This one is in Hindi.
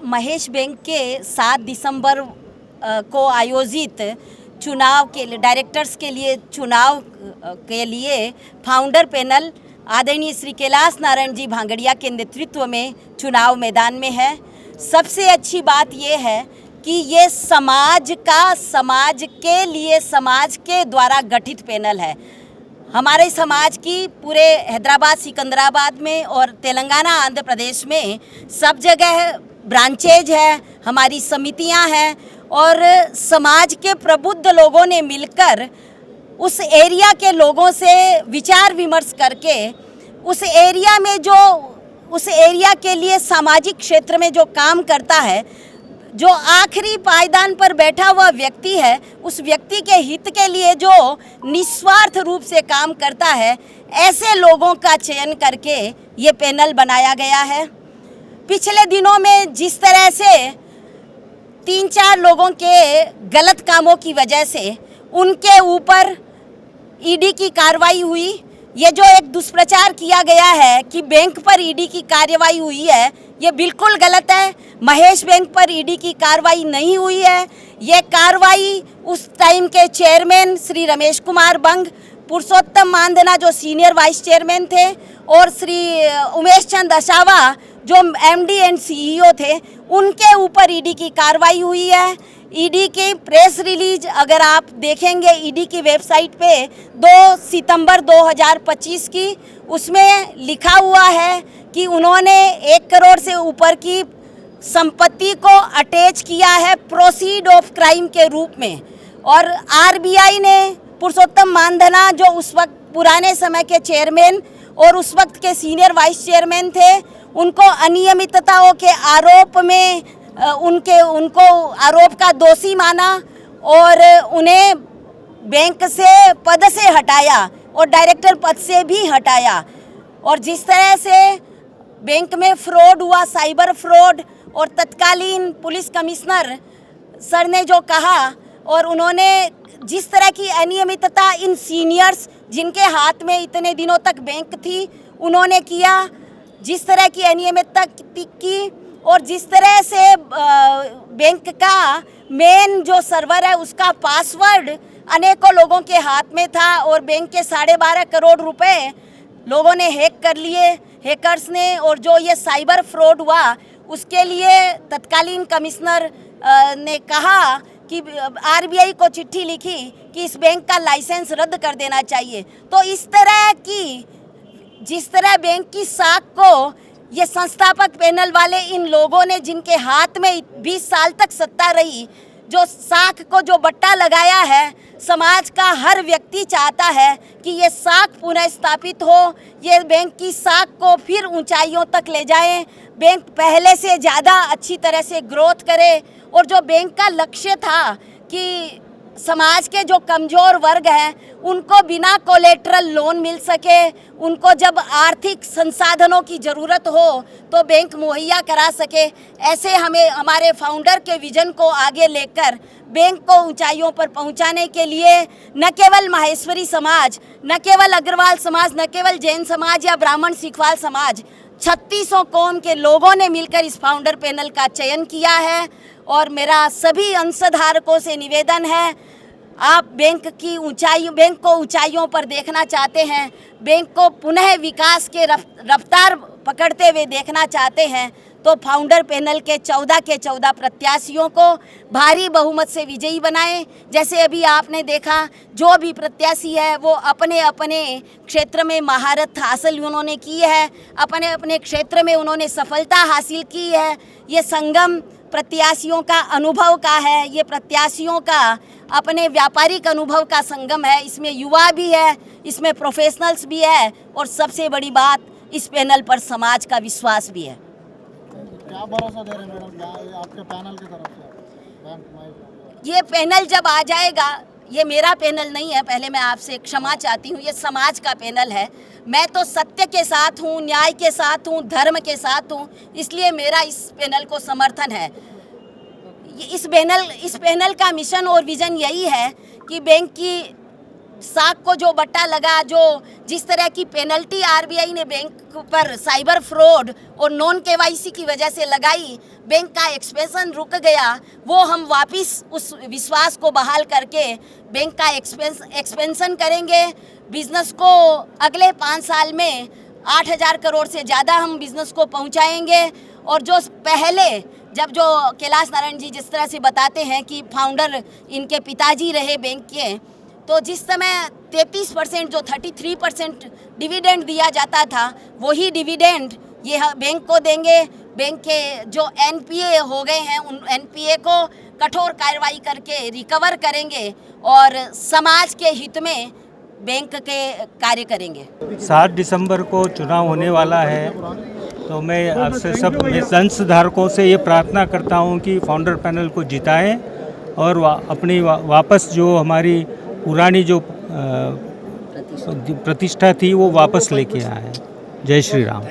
महेश बैंक के 7 दिसंबर को आयोजित चुनाव के लिए डायरेक्टर्स के लिए चुनाव के लिए फाउंडर पैनल आदरणीय श्री कैलाश नारायण जी भांगड़िया के नेतृत्व में चुनाव मैदान में है। सबसे अच्छी बात ये है कि ये समाज के लिए समाज के द्वारा गठित पैनल है। हमारे समाज की पूरे हैदराबाद सिकंदराबाद में और तेलंगाना आंध्र प्रदेश में सब जगह ब्रांचेज है, हमारी समितियां हैं और समाज के प्रबुद्ध लोगों ने मिलकर उस एरिया के लोगों से विचार विमर्श करके उस एरिया के लिए सामाजिक क्षेत्र में जो काम करता है, जो आखिरी पायदान पर बैठा हुआ व्यक्ति है, उस व्यक्ति के हित के लिए जो निस्वार्थ रूप से काम करता है, ऐसे लोगों का चयन करके ये पैनल बनाया गया है। पिछले दिनों में जिस तरह से 3-4 लोगों के गलत कामों की वजह से उनके ऊपर ईडी की कार्रवाई हुई, ये जो एक दुष्प्रचार किया गया है कि बैंक पर ईडी की कार्रवाई हुई है, ये बिल्कुल गलत है। महेश बैंक पर ईडी की कार्रवाई नहीं हुई है। ये कार्रवाई उस टाइम के चेयरमैन श्री रमेश कुमार बंग, पुरुषोत्तम मानधना जो सीनियर वाइस चेयरमैन थे और श्री उमेश चंद असावा जो एमडी एंड सीईओ थे, उनके ऊपर ईडी की कार्रवाई हुई है। ईडी की प्रेस रिलीज अगर आप देखेंगे ईडी की वेबसाइट पे 2 सितंबर 2025 की, उसमें लिखा हुआ है कि उन्होंने 1 करोड़ से ऊपर की संपत्ति को अटैच किया है प्रोसीड ऑफ क्राइम के रूप में। और आरबीआई ने पुरुषोत्तम मानधना जो उस वक्त पुराने समय के चेयरमैन और उस वक्त के सीनियर वाइस चेयरमैन थे, उनको अनियमितताओं के आरोप में उनको आरोप का दोषी माना और उन्हें बैंक से पद से हटाया और डायरेक्टर पद से भी हटाया। और जिस तरह से बैंक में फ्रॉड हुआ, साइबर फ्रॉड, और तत्कालीन पुलिस कमिश्नर सर ने जो कहा और उन्होंने जिस तरह की अनियमितता इन सीनियर्स जिनके हाथ में इतने दिनों तक बैंक थी, उन्होंने किया, जिस तरह की अनियमितता की और जिस तरह से बैंक का मेन जो सर्वर है उसका पासवर्ड अनेकों लोगों के हाथ में था और बैंक के 12.5 करोड़ रुपए लोगों ने हैक कर लिए हैकर्स ने। और जो ये साइबर फ्रॉड हुआ उसके लिए तत्कालीन कमिश्नर ने कहा कि आरबीआई को चिट्ठी लिखी कि इस बैंक का लाइसेंस रद्द कर देना चाहिए। तो इस तरह की जिस तरह बैंक की साख को ये संस्थापक पैनल वाले इन लोगों ने जिनके हाथ में 20 साल तक सत्ता रही, जो साख को जो बट्टा लगाया है, समाज का हर व्यक्ति चाहता है कि ये साख पुनः स्थापित हो, ये बैंक की साख को फिर ऊंचाइयों तक ले जाएं, बैंक पहले से ज़्यादा अच्छी तरह से ग्रोथ करे। और जो बैंक का लक्ष्य था कि समाज के जो कमज़ोर वर्ग हैं उनको बिना कोलेटरल लोन मिल सके, उनको जब आर्थिक संसाधनों की ज़रूरत हो तो बैंक मुहैया करा सके, ऐसे हमें हमारे फाउंडर के विज़न को आगे लेकर बैंक को ऊंचाइयों पर पहुंचाने के लिए न केवल माहेश्वरी समाज, न केवल अग्रवाल समाज, न केवल जैन समाज या ब्राह्मण सिखवाल समाज, 3600 कौम के लोगों ने मिलकर इस फाउंडर पैनल का चयन किया है। और मेरा सभी अंशधारकों से निवेदन है, आप बैंक को ऊंचाइयों पर देखना चाहते हैं, बैंक को पुनः विकास के रफ्तार पकड़ते हुए देखना चाहते हैं, तो फाउंडर पैनल के 14 प्रत्याशियों को भारी बहुमत से विजयी बनाएं। जैसे अभी आपने देखा, जो भी प्रत्याशी है वो अपने अपने क्षेत्र में महारत हासिल उन्होंने की है, अपने अपने क्षेत्र में उन्होंने सफलता हासिल की है। ये संगम प्रत्याशियों का अनुभव का है, ये प्रत्याशियों का अपने व्यापारिक अनुभव का संगम है। इसमें युवा भी है, इसमें प्रोफेशनल्स भी है और सबसे बड़ी बात, इस पैनल पर समाज का विश्वास भी है। क्या भरोसा दे रहे हैं मैडम आपके पैनल की तरफ से? ये पैनल जब आ जाएगा, ये मेरा पैनल नहीं है, पहले मैं आपसे क्षमा चाहती हूँ, ये समाज का पैनल है। मैं तो सत्य के साथ हूँ, न्याय के साथ हूँ, धर्म के साथ हूँ, इसलिए मेरा इस पैनल को समर्थन है। इस पैनल का मिशन और विज़न यही है कि बैंक की साख को जो बट्टा लगा, जो जिस तरह की पेनल्टी आरबीआई ने बैंक पर साइबर फ्रॉड और नॉन केवाईसी की वजह से लगाई, बैंक का एक्सपेंशन रुक गया, वो हम वापस उस विश्वास को बहाल करके बैंक का एक्सपेंशन करेंगे। बिजनेस को अगले 5 साल में 8000 करोड़ से ज़्यादा हम बिजनेस को पहुंचाएंगे। और जो पहले जब जो कैलाश नारायण जी जिस तरह से बताते हैं कि फाउंडर इनके पिताजी रहे बैंक के, तो जिस समय 33% जो 33% डिविडेंड दिया जाता था, वही डिविडेंड ये बैंक को देंगे। बैंक के जो एनपीए हो गए हैं, उन एनपीए को कठोर कार्रवाई करके रिकवर करेंगे और समाज के हित में बैंक के कार्य करेंगे। 7 दिसंबर को चुनाव होने वाला है, तो मैं आपसे सब अंशधारकों से ये प्रार्थना करता हूँ कि फाउंडर पैनल को जिताएं और अपनी वापस जो हमारी पुरानी जो प्रतिष्ठा थी वो वापस लेके आए। जय श्री राम।